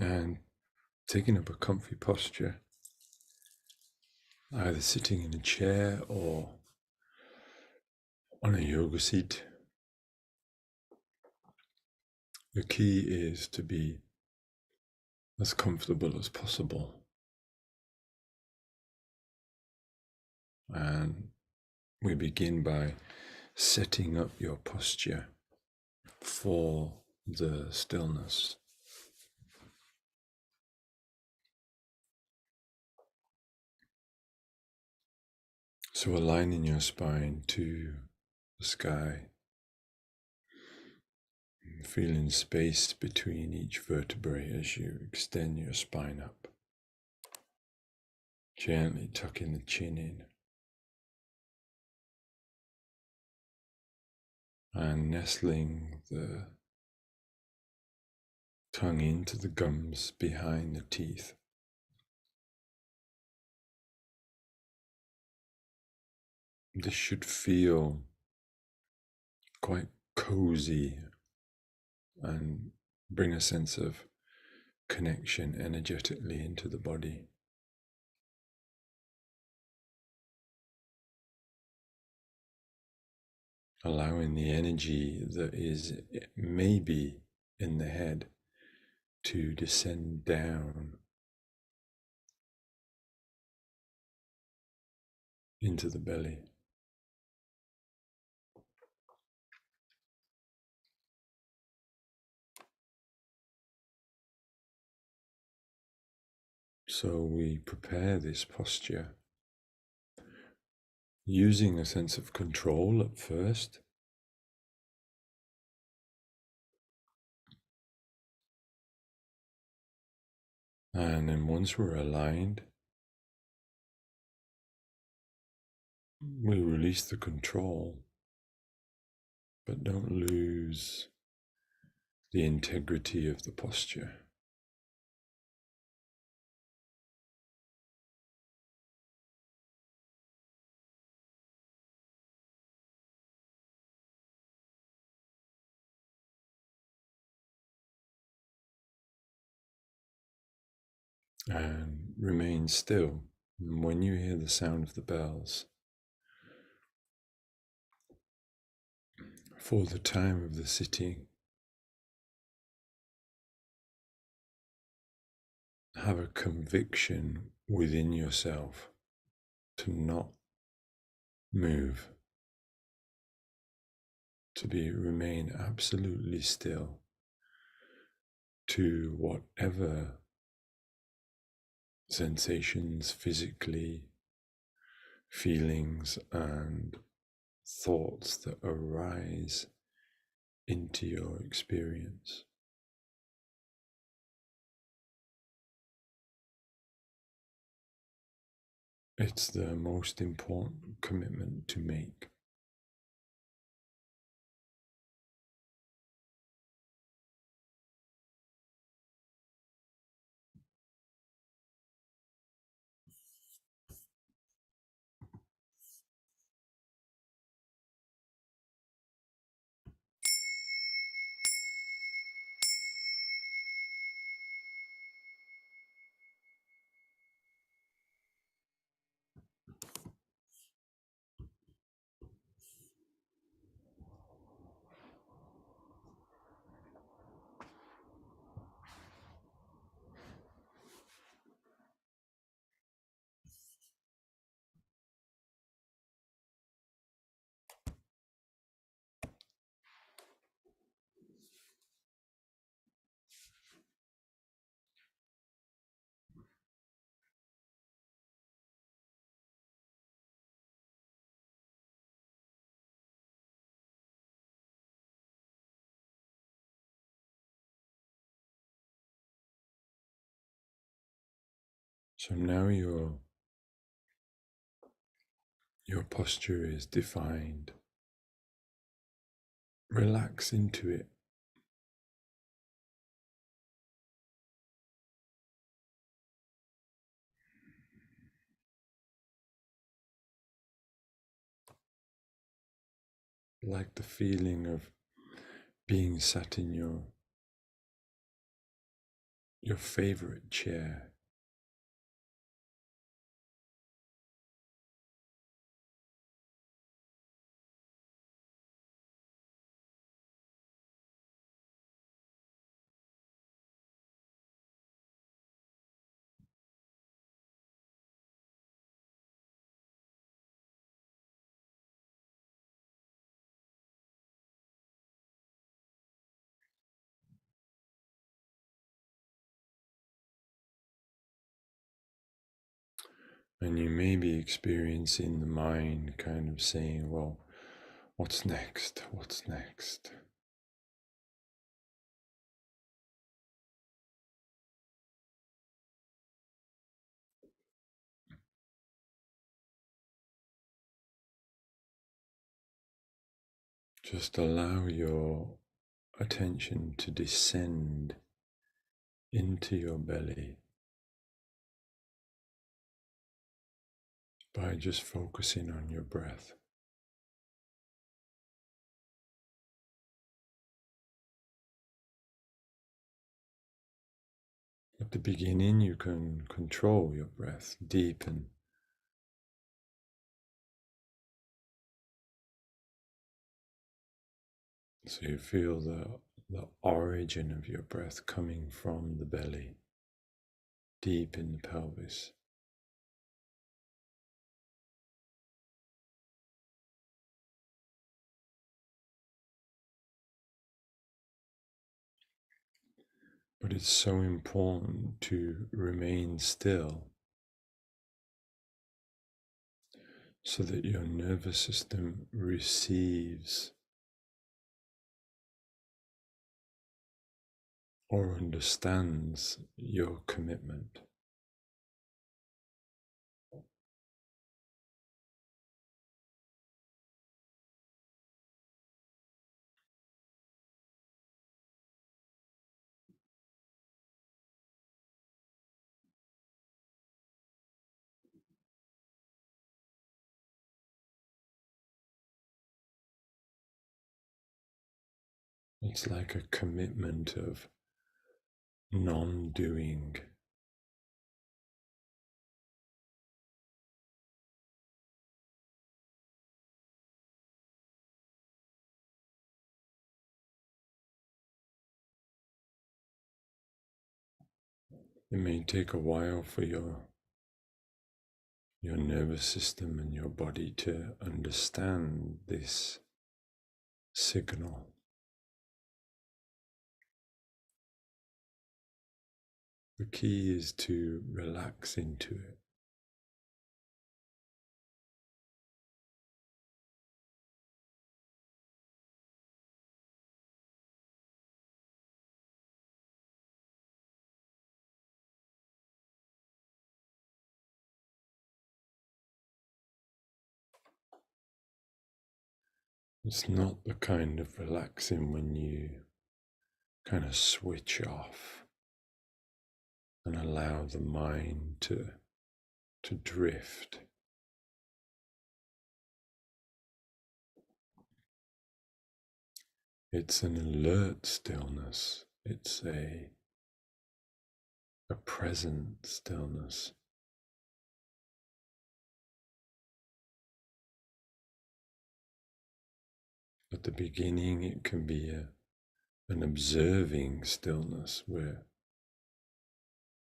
And taking up a comfy posture, either sitting in a chair or on a yoga seat. The key is to be as comfortable as possible. And we begin by setting up your posture for the stillness. So aligning your spine to the sky, feeling space between each vertebrae as you extend your spine up. Gently tucking the chin in and nestling the tongue into the gums behind the teeth. This should feel quite cozy and bring a sense of connection energetically into the body. Allowing the energy that is maybe in the head to descend down into the belly. So we prepare this posture using a sense of control at first. And then once we're aligned, we release the control, but don't lose the integrity of the posture. And remain still. And when you hear the sound of the bells, for the time of the sitting, have a conviction within yourself to not move, to remain absolutely still to whatever sensations physically, feelings and thoughts that arise into your experience. It's the most important commitment to make. So now your posture is defined. Relax into it. Like the feeling of being sat in your your favorite chair. And you may be experiencing the mind kind of saying, well, what's next? What's next? Just allow your attention to descend into your belly by just focusing on your breath. At the beginning, you can control your breath, deepen. So you feel the origin of your breath coming from the belly, deep in the pelvis. But it's so important to remain still so that your nervous system receives or understands your commitment. It's like a commitment of non-doing. It may take a while for your nervous system and your body to understand this signal. The key is to relax into it. It's not the kind of relaxing when you kind of switch off and allow the mind to drift. It's an alert stillness. It's a present stillness. At the beginning, it can be an observing stillness. We're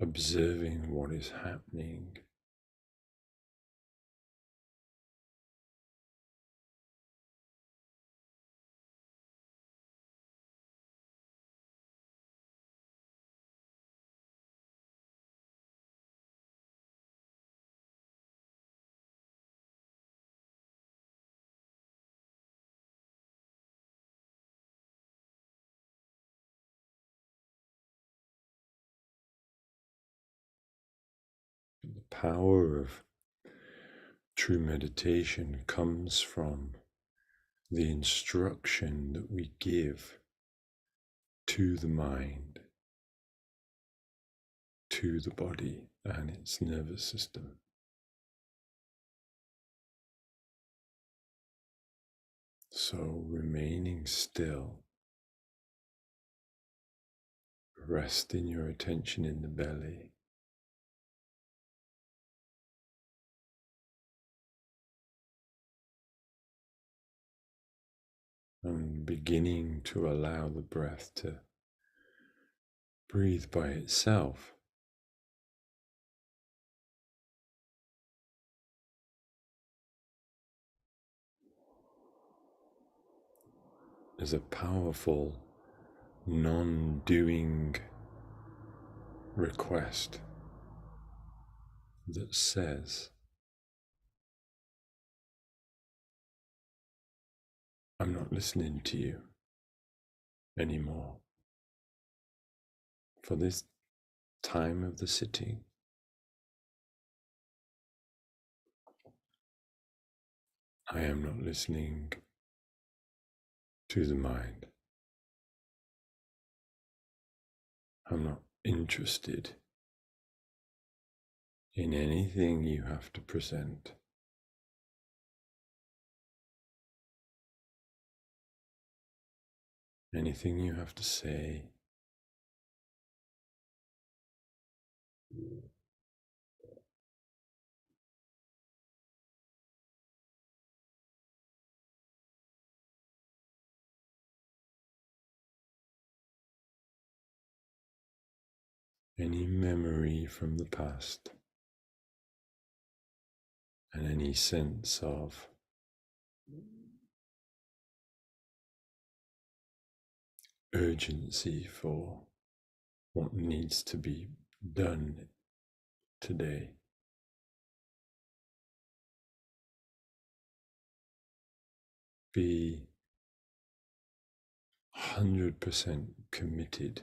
observing what is happening. The power of true meditation comes from the instruction that we give to the mind, to the body and its nervous system. So remaining still, resting your attention in the belly. And beginning to allow the breath to breathe by itself. As a powerful, non-doing request that says, I'm not listening to you anymore. For this time of the sitting, I am not listening to the mind. I'm not interested in anything you have to present. Anything you have to say. Any memory from the past and any sense of urgency for what needs to be done today. Be 100% committed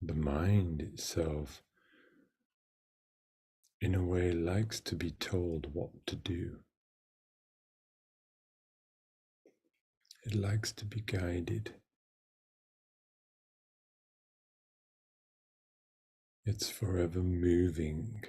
the mind itself, in a way, likes to be told what to do. It likes to be guided. It's forever moving.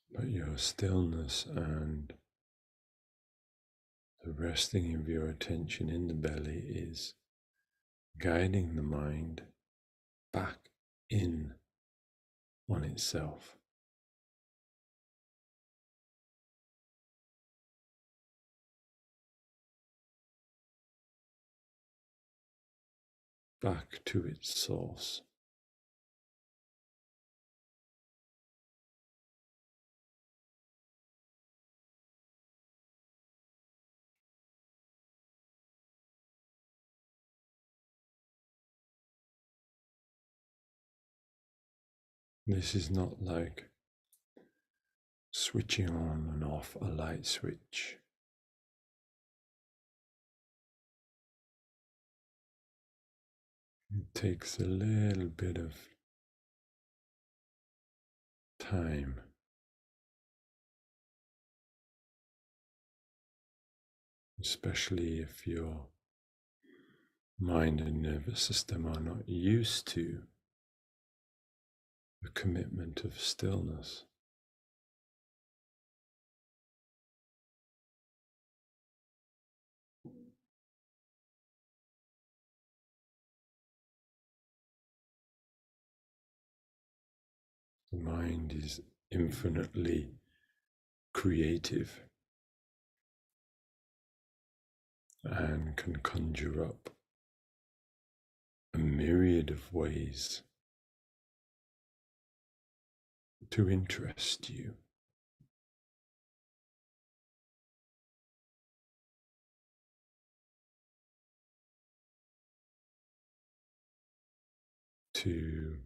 But your stillness and the resting of your attention in the belly is guiding the mind back in on itself. Back to its source. This is not like switching on and off a light switch. It takes a little bit of time, especially if your mind and nervous system are not used to the commitment of stillness. The mind is infinitely creative and can conjure up a myriad of ways to interest you. To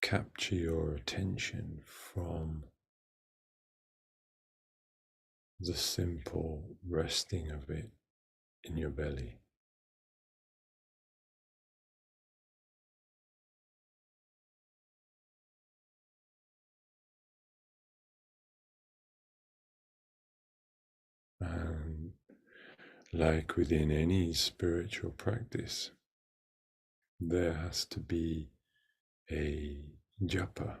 capture your attention from the simple resting of it in your belly. And like within any spiritual practice, there has to be a japa,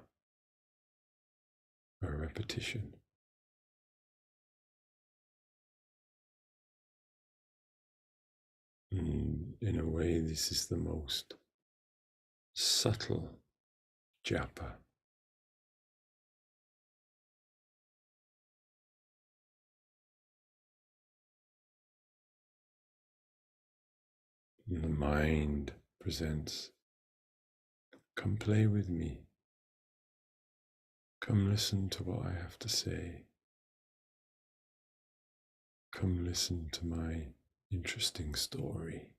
a repetition. In a way, this is the most subtle japa. And the mind presents, come play with me. Come listen to what I have to say. Come listen to my interesting story.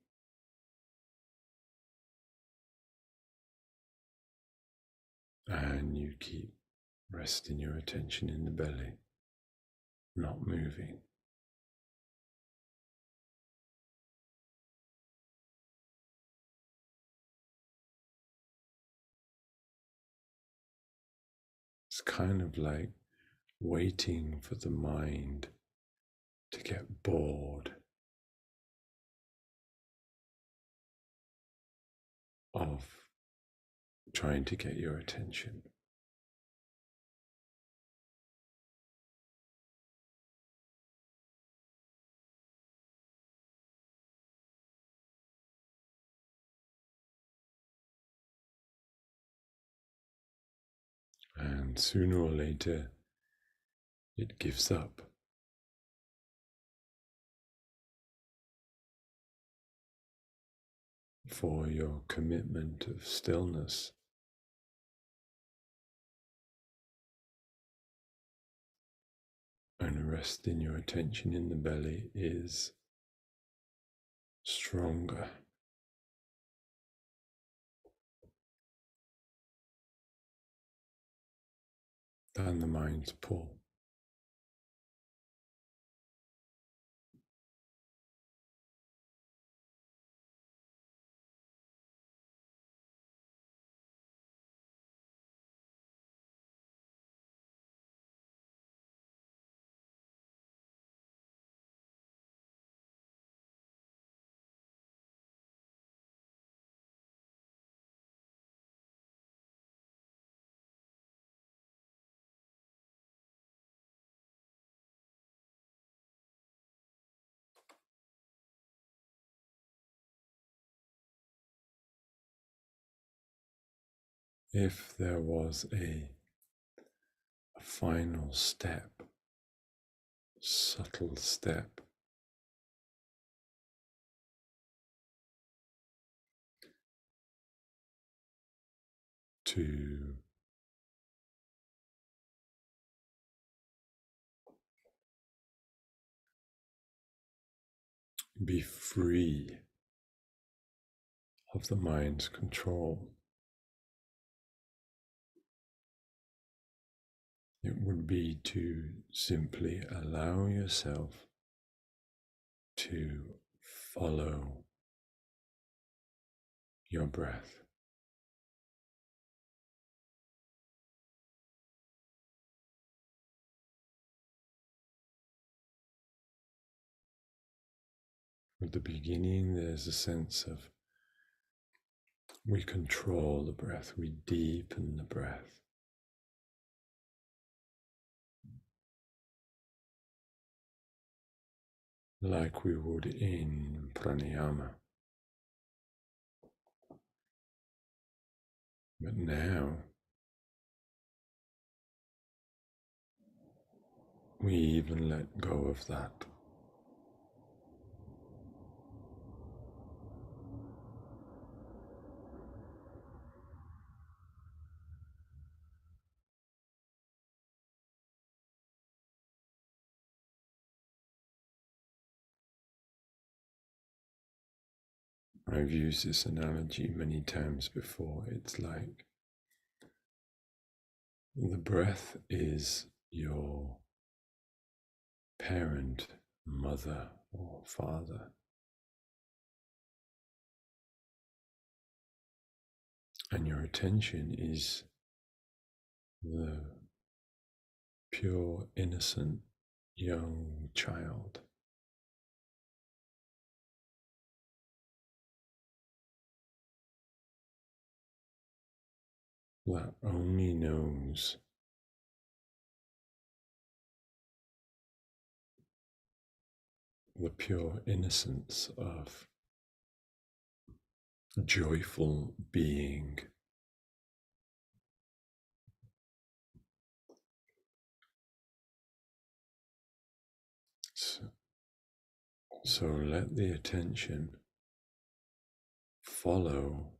And you keep resting your attention in the belly, not moving. It's kind of like waiting for the mind to get bored of trying to get your attention. And sooner or later, it gives up. For your commitment of stillness and resting your attention in the belly is stronger than the mind's pull. If there was a final step, subtle step, to be free of the mind's control, it would be to simply allow yourself to follow your breath. At the beginning, there's a sense of we control the breath, we deepen the breath. Like we would in pranayama. But now we even let go of that. I've used this analogy many times before. It's like the breath is your parent, mother, or father. And your attention is the pure, innocent young child. That only knows the pure innocence of joyful being. So let the attention follow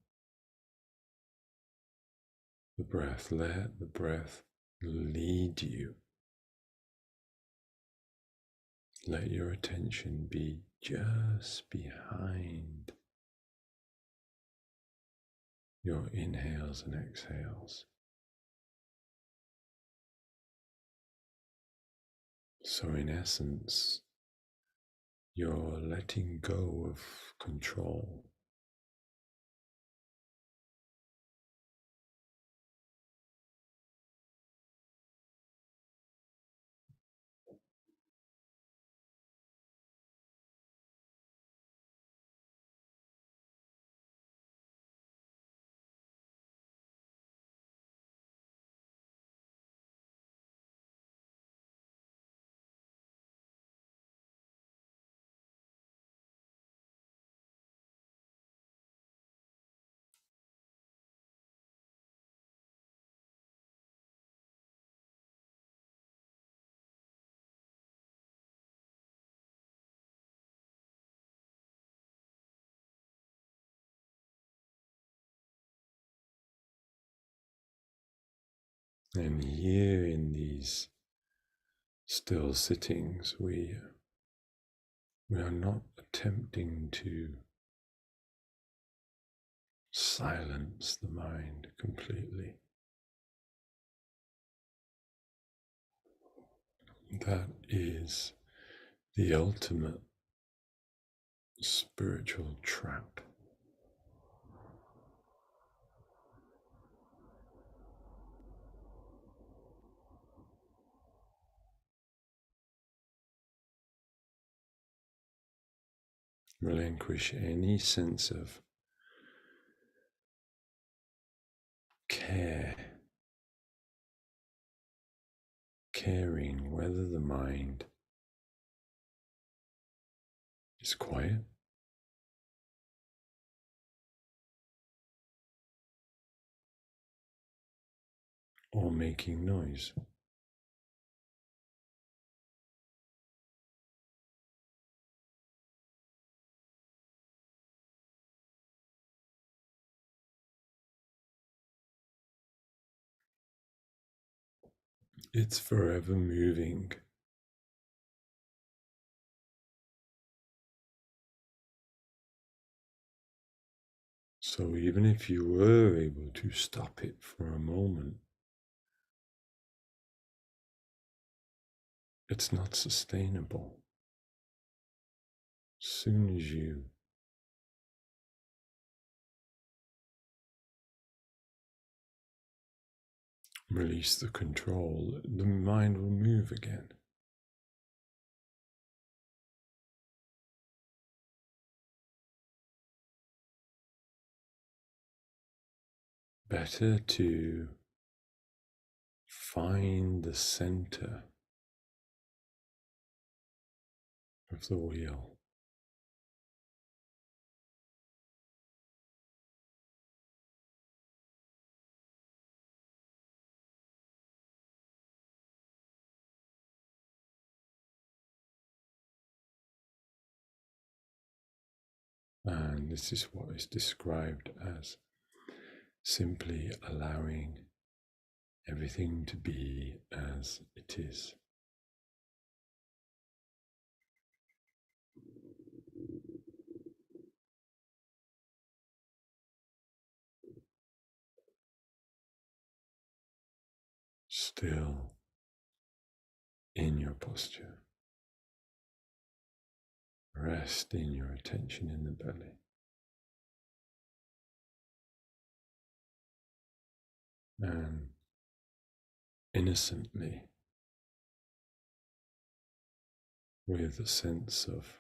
the breath. Let the breath lead you. Let your attention be just behind your inhales and exhales. So, in essence, you're letting go of control. And here in these still sittings, we are not attempting to silence the mind completely. That is the ultimate spiritual trap. Relinquish any sense of caring whether the mind is quiet or making noise. It's forever moving. So even if you were able to stop it for a moment, it's not sustainable. As soon as you release the control, the mind will move again. Better to find the center of the wheel. And this is what is described as simply allowing everything to be as it is. Still in your posture, resting your attention in the belly. And innocently, with a sense of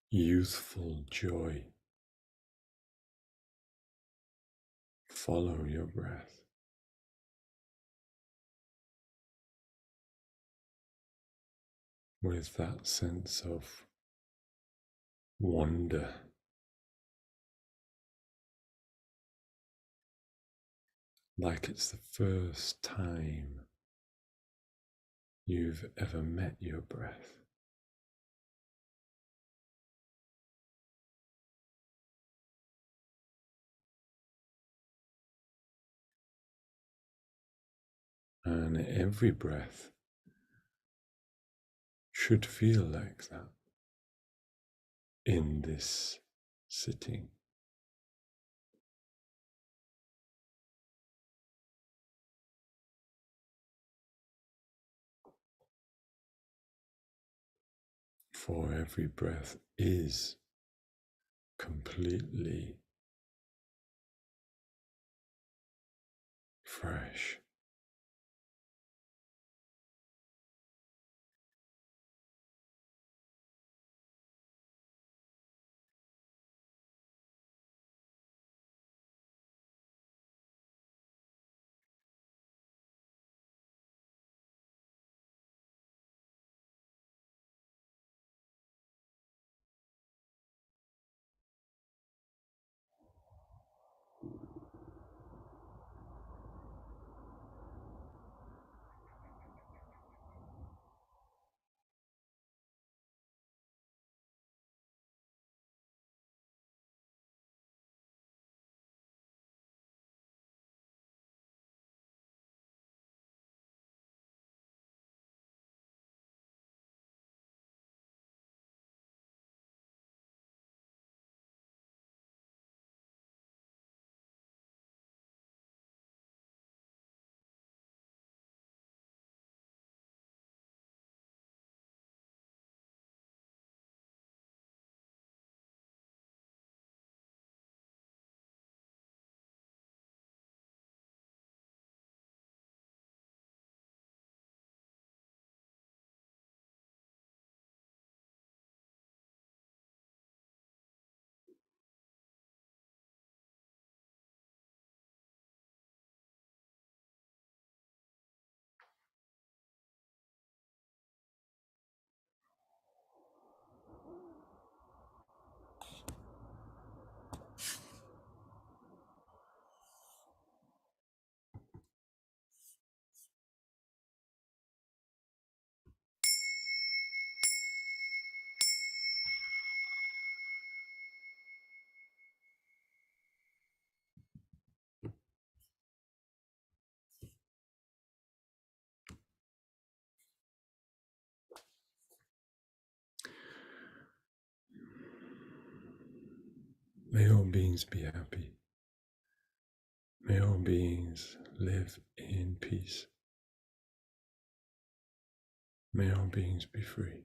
youthful joy, follow your breath. With that sense of wonder, like it's the first time you've ever met your breath. And every breath should feel like that in this sitting. For every breath is completely fresh. May all beings be happy. May all beings live in peace. May all beings be free.